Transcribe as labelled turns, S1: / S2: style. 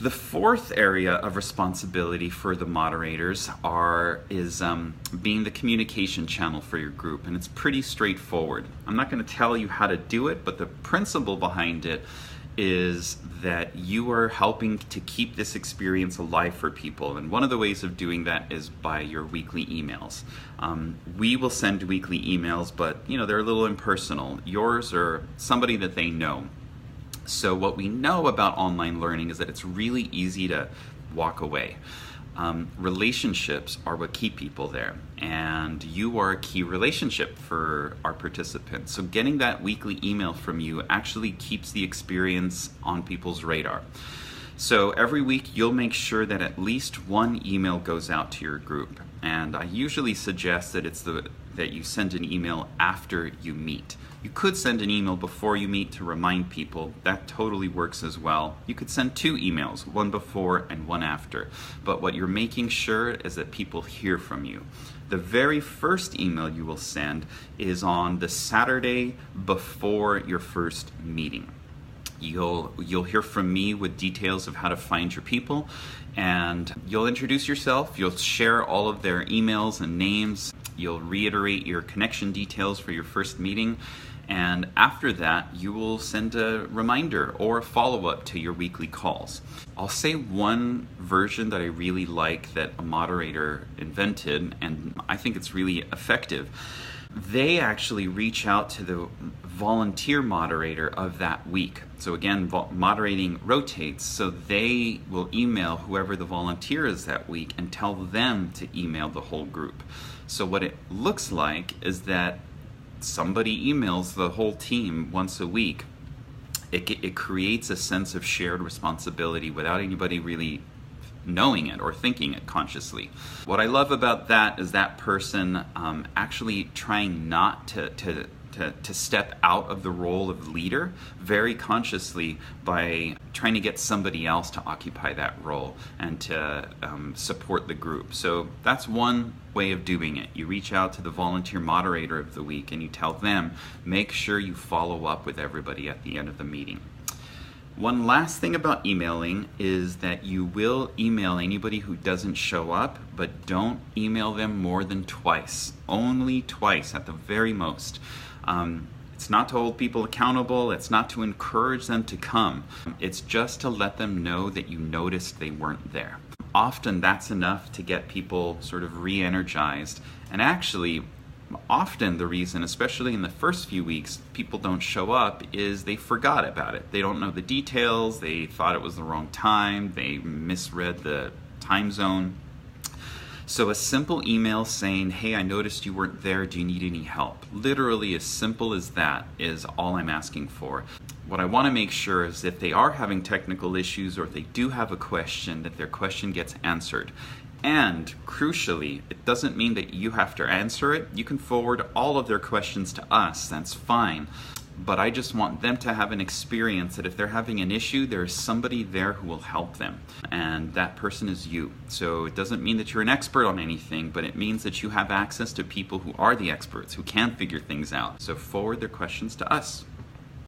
S1: The fourth area of responsibility for the moderators is being the communication channel for your group, and it's pretty straightforward. I'm not going to tell you how to do it, but the principle behind it is that you are helping to keep this experience alive for people, and one of the ways of doing that is by your weekly emails. We will send weekly emails, but they're a little impersonal. Yours are somebody that they know. So what we know about online learning is that it's really easy to walk away. Relationships are what keep people there, and you are a key relationship for our participants. So getting that weekly email from you actually keeps the experience on people's radar. So every week you'll make sure that at least one email goes out to your group, and I usually suggest that that you send an email after you meet. You could send an email before you meet to remind people. That totally works as well. You could send 2 emails, one before and one after. But what you're making sure is that people hear from you. The very first email you will send is on the Saturday before your first meeting. You'll hear from me with details of how to find your people, and you'll introduce yourself. You'll share all of their emails and names. You'll reiterate your connection details for your first meeting, and after that you will send a reminder or a follow-up to your weekly calls. I'll say one version that I really like that a moderator invented, and I think it's really effective. They actually reach out to the volunteer moderator of that week. So again, moderating rotates, so they will email whoever the volunteer is that week and tell them to email the whole group. So what it looks like is that somebody emails the whole team once a week. It creates a sense of shared responsibility without anybody really knowing it or thinking it consciously. What I love about that is that person actually trying not to step out of the role of leader very consciously by trying to get somebody else to occupy that role and to support the group. So that's one way of doing it. You reach out to the volunteer moderator of the week and you tell them, make sure you follow up with everybody at the end of the meeting. One last thing about emailing is that you will email anybody who doesn't show up, but don't email them more than twice. Only twice at the very most. It's not to hold people accountable, it's not to encourage them to come. It's just to let them know that you noticed they weren't there. Often that's enough to get people sort of re-energized, and actually often the reason, especially in the first few weeks, people don't show up is they forgot about it. They don't know the details, they thought it was the wrong time, they misread the time zone. So a simple email saying, hey, I noticed you weren't there, do you need any help? Literally as simple as that is all I'm asking for. What I want to make sure is if they are having technical issues or if they do have a question, that their question gets answered. And crucially, it doesn't mean that you have to answer it. You can forward all of their questions to us, that's fine. But I just want them to have an experience that if they're having an issue, there's somebody there who will help them. And that person is you. So it doesn't mean that you're an expert on anything, but it means that you have access to people who are the experts, who can figure things out. So forward their questions to us.